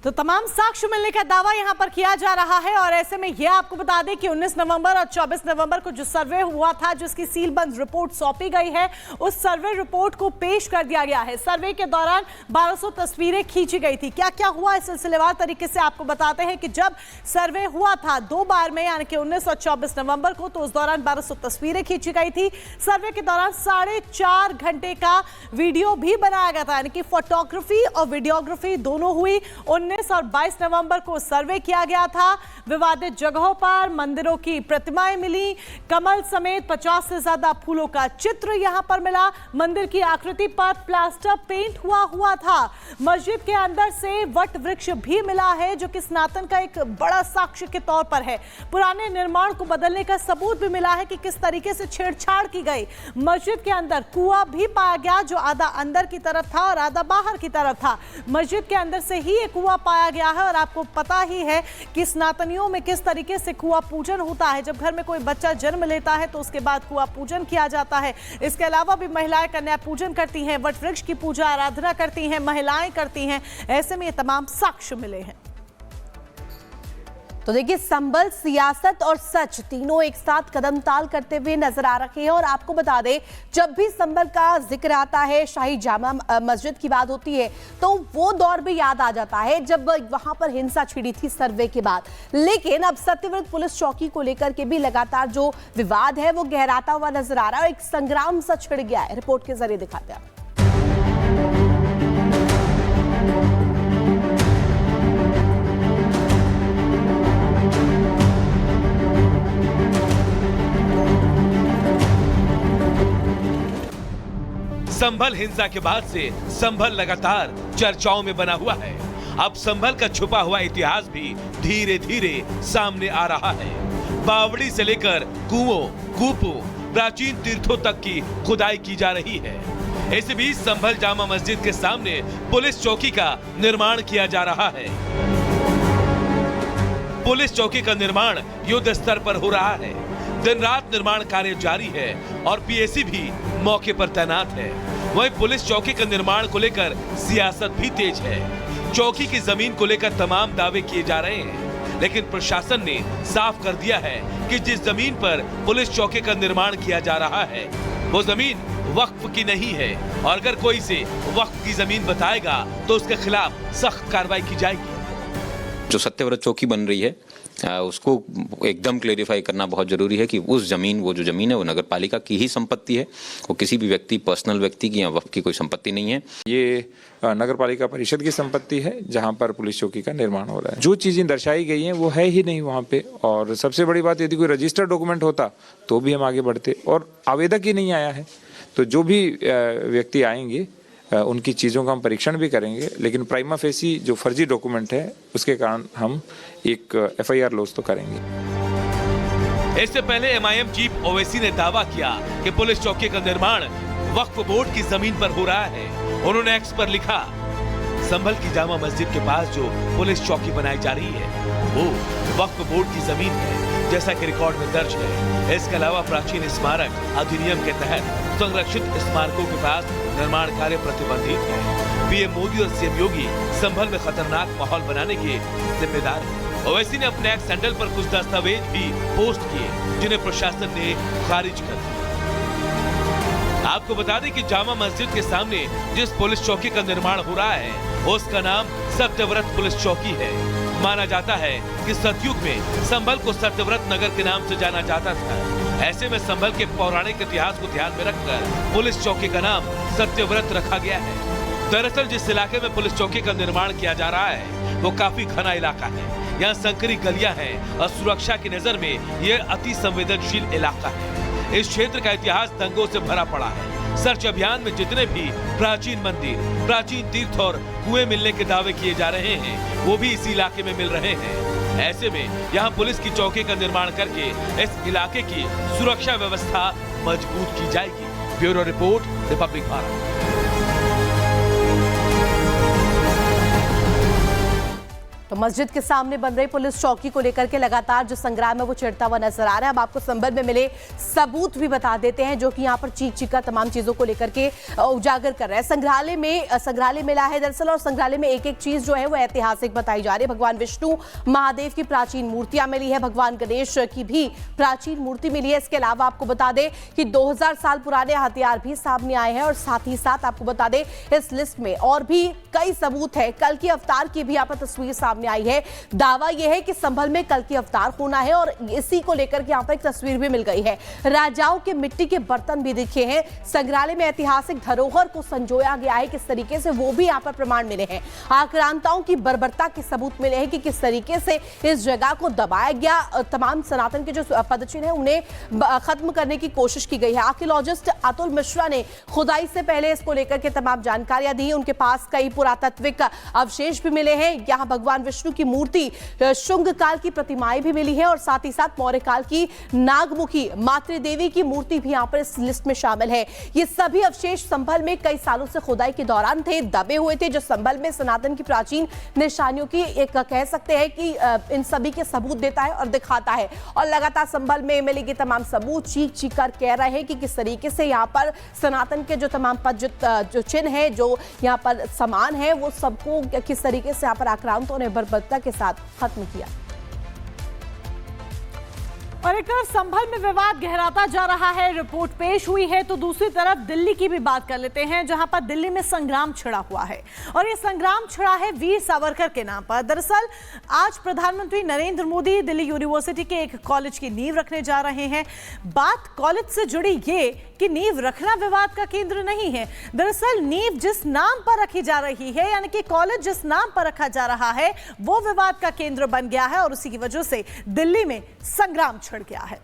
तो तमाम साक्ष्य मिलने का दावा यहां पर किया जा रहा है और ऐसे में यह आपको बता दें कि 19 नवंबर और 24 नवंबर को जो सर्वे हुआ था, जिसकी सीलबंद रिपोर्ट सौंपी गई है, उस सर्वे रिपोर्ट को पेश कर दिया गया है। सर्वे के दौरान 1200 तस्वीरें खींची गई थी। क्या क्या हुआ इस सिलसिलेवार तरीके से आपको बताते हैं कि जब सर्वे हुआ था 2 बार में, यानी कि 19 और 24 नवंबर को, तो उस दौरान 1200 तस्वीरें खींची गई थी। सर्वे के दौरान 4.5 घंटे का वीडियो भी बनाया गया था, यानी कि फोटोग्राफी और वीडियोग्राफी दोनों हुई। 19 और 22 नवंबर को सर्वे किया गया था। विवादित जगहों पर मंदिरों की प्रतिमाएं मिली, कमल समेत 50 से ज्यादा फूलों का चित्र यहां पर मिला। मंदिर की आकृति पर प्लास्टर पेंट हुआ था। मस्जिद के अंदर से वट वृक्ष भी मिला है, जो कि सनातन का एक बड़ा साक्ष्य के तौर पर है। पुराने निर्माण को बदलने का सबूत भी मिला है कि किस तरीके से छेड़छाड़ की गई। मस्जिद के अंदर कुआं भी पाया गया, जो आधा अंदर की तरफ था और आधा बाहर की तरफ था। मस्जिद के अंदर से ही एक कुआं पाया गया है और आपको पता ही है कि सनातनियों में किस तरीके से कुआं पूजन होता है। जब घर में कोई बच्चा जन्म लेता है तो उसके बाद कुआं पूजन किया जाता है। इसके अलावा भी महिलाएं कन्या पूजन करती हैं, वट वृक्ष की पूजा आराधना करती हैं, महिलाएं करती हैं। ऐसे में ये तमाम साक्ष्य मिले हैं। तो देखिए, संभल, सियासत और सच तीनों एक साथ कदम ताल करते हुए नजर आ रहे हैं। और आपको बता दें, जब भी संभल का जिक्र आता है, शाही जामा मस्जिद की बात होती है, तो वो दौर भी याद आ जाता है जब वहां पर हिंसा छिड़ी थी सर्वे के बाद। लेकिन अब सत्यव्रत पुलिस चौकी को लेकर के भी लगातार जो विवाद है वो गहराता हुआ नजर आ रहा है। एक संग्राम सा छिड़ गया है। रिपोर्ट के जरिए दिखाते हैं। संभल हिंसा के बाद से संभल लगातार चर्चाओं में बना हुआ है। अब संभल का छुपा हुआ इतिहास भी धीरे धीरे सामने आ रहा है। बावड़ी से लेकर कुओं, कूपों, प्राचीन तीर्थों तक की खुदाई की जा रही है। इस बीच संभल जामा मस्जिद के सामने पुलिस चौकी का निर्माण किया जा रहा है। पुलिस चौकी का निर्माण युद्ध स्तर पर हो रहा है। दिन रात निर्माण कार्य जारी है और पीएसी भी मौके पर तैनात है। वहीं पुलिस चौकी का निर्माण को लेकर सियासत भी तेज है। चौकी की जमीन को लेकर तमाम दावे किए जा रहे हैं, लेकिन प्रशासन ने साफ कर दिया है कि जिस जमीन पर पुलिस चौकी का निर्माण किया जा रहा है वो जमीन वक्फ की नहीं है और अगर कोई से वक्फ की जमीन बताएगा तो उसके खिलाफ सख्त कार्रवाई की जाएगी। जो सत्यव्रत चौकी बन रही है उसको एकदम क्लेरिफाई करना बहुत जरूरी है कि उस जमीन, वो जो जमीन है वो नगर पालिका की ही संपत्ति है। वो किसी भी व्यक्ति, पर्सनल व्यक्ति की या वक्फ की कोई संपत्ति नहीं है। ये नगर पालिका परिषद की संपत्ति है जहां पर पुलिस चौकी का निर्माण हो रहा है। जो चीजें दर्शाई गई हैं वो है ही नहीं वहां पे। और सबसे बड़ी बात, यदि कोई रजिस्टर्ड डॉक्यूमेंट होता तो भी हम आगे बढ़ते, और आवेदक ही नहीं आया है। तो जो भी व्यक्ति आएंगे उनकी चीज़ों का हम परीक्षण भी करेंगे, लेकिन प्राइमा फेसी जो फर्जी डॉक्यूमेंट है उसके कारण हम एक एफआईआर लॉन्च तो करेंगे। इससे पहले एमआईएम चीफ ओवैसी ने दावा किया कि पुलिस चौकी का निर्माण वक्फ बोर्ड की जमीन पर हो रहा है। उन्होंने एक्स पर लिखा, संभल की जामा मस्जिद के पास जो पुलिस चौकी बनाई जा रही है वो वक्फ बोर्ड की जमीन है, जैसा कि रिकॉर्ड में दर्ज है। इसके अलावा प्राचीन स्मारक अधिनियम के तहत संरक्षित स्मारकों के पास निर्माण कार्य प्रतिबंधित है। पीएम मोदी और सीएम योगी संभल में खतरनाक माहौल बनाने के जिम्मेदार हैं। ओवैसी ने अपने एक्स हैंडल पर कुछ दस्तावेज भी पोस्ट किए जिन्हें प्रशासन ने खारिज कर दिया। आपको बता दें कि जामा मस्जिद के सामने जिस पुलिस चौकी का निर्माण हो रहा है उसका नाम सत्यव्रत पुलिस चौकी है। माना जाता है कि सतयुग में संभल को सत्यव्रत नगर के नाम से जाना जाता था। ऐसे में संभल के पौराणिक इतिहास को ध्यान में रखकर पुलिस चौकी का नाम सत्यव्रत रखा गया है। दरअसल जिस इलाके में पुलिस चौकी का निर्माण किया जा रहा है वो काफी घना इलाका है। यहाँ संकरी गलियां हैं और सुरक्षा की नजर में यह अति संवेदनशील इलाका है। इस क्षेत्र का इतिहास दंगों से भरा पड़ा है। सर्च अभियान में जितने भी प्राचीन मंदिर, प्राचीन तीर्थ और कुएं मिलने के दावे किए जा रहे हैं वो भी इसी इलाके में मिल रहे हैं। ऐसे में यहाँ पुलिस की चौकी का निर्माण करके इस इलाके की सुरक्षा व्यवस्था मजबूत की जाएगी। Bureau report, Republic Bharat. तो मस्जिद के सामने बन रही पुलिस चौकी को लेकर के लगातार जो संग्राम है वो छिड़ता हुआ नजर आ रहा है। अब आपको संभल में मिले सबूत भी बता देते हैं जो कि यहाँ पर चीख चीख कर तमाम चीजों को लेकर के उजागर कर रहा है। संग्रहालय मिला है दरअसल, और संग्रहालय में एक एक चीज जो है वो ऐतिहासिक बताई जा रही है। भगवान विष्णु महादेव की प्राचीन मूर्तियां मिली है, भगवान गणेश की भी प्राचीन मूर्ति मिली है। इसके अलावा आपको बता दें कि 2000 साल पुराने हथियार भी सामने आए हैं, और साथ ही साथ आपको बता दें इस लिस्ट में और भी कई सबूत है। कल की अवतार की भी यहाँ पर तस्वीर सामने आई है। दावा यह है कि संभल में कल की अवतार होना है, और इसी को लेकर के यहाँ पर एक तस्वीर भी मिल गई है। राजाओं के मिट्टी के बर्तन भी दिखे हैं। संग्रहालय में ऐतिहासिक धरोहर को संजोया गया है किस तरीके से, वो भी यहाँ पर प्रमाण मिले हैं। आक्रांताओं की बर्बरता के सबूत मिले हैं कि किस तरीके से इस जगह को दबाया गया। तमाम सनातन के जो पदचिन्ह है उन्हें खत्म करने की कोशिश की गई है। आर्कियोलॉजिस्ट अतुल मिश्रा ने खुदाई से पहले इसको लेकर के तमाम जानकारियां दी। उनके पास कई पुरातात्विक अवशेष भी मिले हैं। यहाँ भगवान विष्णु की मूर्ति, शुंग काल की प्रतिमाएं भी मिली है, और साथ ही साथ मौर्य काल की नागमुखी मातृदेवी की मूर्ति भी यहाँ पर इस लिस्ट में शामिल है। ये सभी अवशेष संभल में कई सालों से खुदाई के दौरान थे, दबे हुए थे, जो संभल में सनातन की प्राचीन निशानियों की एक कह सकते हैं कि इन सभी के सबूत देता है और दिखाता है। और लगातार संभल में मिलेगी तमाम सबूत चीख चीख कर कह रहे हैं कि किस तरीके से यहाँ पर सनातन के जो तमाम जो चिन्ह है, जो यहाँ पर सामान है, वो सबको किस तरीके से यहाँ पर आक्रांतों ने बर्बरता के साथ खत्म किया। और एक तरफ संभल में विवाद गहराता जा रहा है, रिपोर्ट पेश हुई है, तो दूसरी तरफ दिल्ली की भी बात कर लेते हैं, जहां पर दिल्ली में संग्राम छिड़ा हुआ है। और ये संग्राम छिड़ा है वीर सावरकर के नाम पर। दरअसल आज प्रधानमंत्री नरेंद्र मोदी दिल्ली यूनिवर्सिटी के एक कॉलेज की नींव रखने जा रहे हैं। बात कॉलेज से जुड़ी ये कि नींव रखना विवाद का केंद्र नहीं है। दरअसल नींव जिस नाम पर रखी जा रही है, यानी कि कॉलेज जिस नाम पर रखा जा रहा है, वो विवाद का केंद्र बन गया है, और उसी की वजह से दिल्ली में संग्राम छिड़ गया है।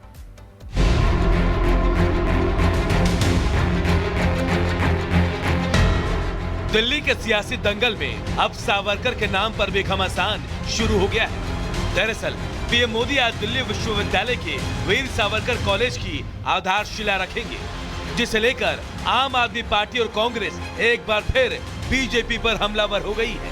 दिल्ली के सियासी दंगल में अब सावरकर के नाम पर भी घमासान शुरू हो गया है। दरअसल पीएम मोदी आज दिल्ली विश्वविद्यालय के वीर सावरकर कॉलेज की आधारशिला रखेंगे, जिसे लेकर आम आदमी पार्टी और कांग्रेस एक बार फिर बीजेपी पर हमलावर हो गई है।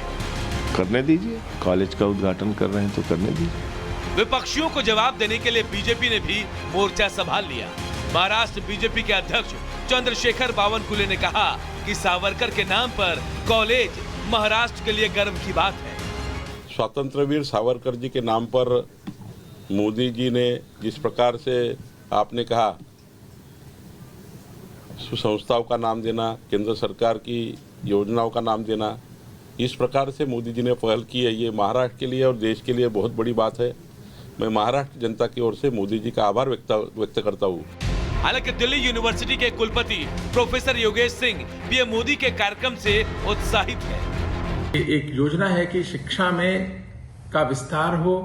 करने दीजिए, कॉलेज का उद्घाटन कर रहे हैं तो करने दीजिए। विपक्षियों को जवाब देने के लिए बीजेपी ने भी मोर्चा संभाल लिया। महाराष्ट्र बीजेपी के अध्यक्ष चंद्रशेखर बावनकुले ने कहा कि सावरकर के नाम पर कॉलेज महाराष्ट्र के लिए गर्व की बात है। स्वतंत्रवीर सावरकर जी के नाम पर मोदी जी ने जिस प्रकार से आपने कहा संस्थाओं का नाम देना, केंद्र सरकार की योजनाओं का नाम देना, इस प्रकार से मोदी जी ने पहल की है, ये महाराष्ट्र के लिए और देश के लिए बहुत बड़ी बात है। मैं महाराष्ट्र जनता की ओर से मोदी जी का आभार व्यक्त करता हूँ। हालांकि दिल्ली यूनिवर्सिटी के कुलपति प्रोफेसर योगेश सिंह पीएम मोदी के कार्यक्रम से उत्साहित है। एक योजना है कि शिक्षा में का विस्तार हो,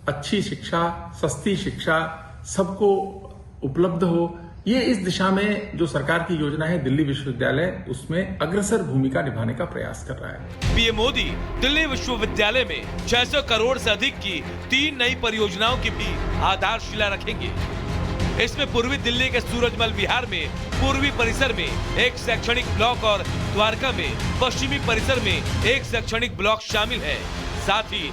अच्छी शिक्षा, सस्ती शिक्षा सबको उपलब्ध हो। ये इस दिशा में जो सरकार की योजना है, दिल्ली विश्वविद्यालय उसमें अग्रसर भूमिका निभाने का प्रयास कर रहा है। पीएम मोदी दिल्ली विश्वविद्यालय में 600 करोड़ से अधिक की 3 नई परियोजनाओं की भी आधारशिला रखेंगे। इसमें पूर्वी दिल्ली के सूरजमल विहार में पूर्वी परिसर में एक शैक्षणिक ब्लॉक और द्वारका में पश्चिमी परिसर में एक शैक्षणिक ब्लॉक शामिल है। साथ ही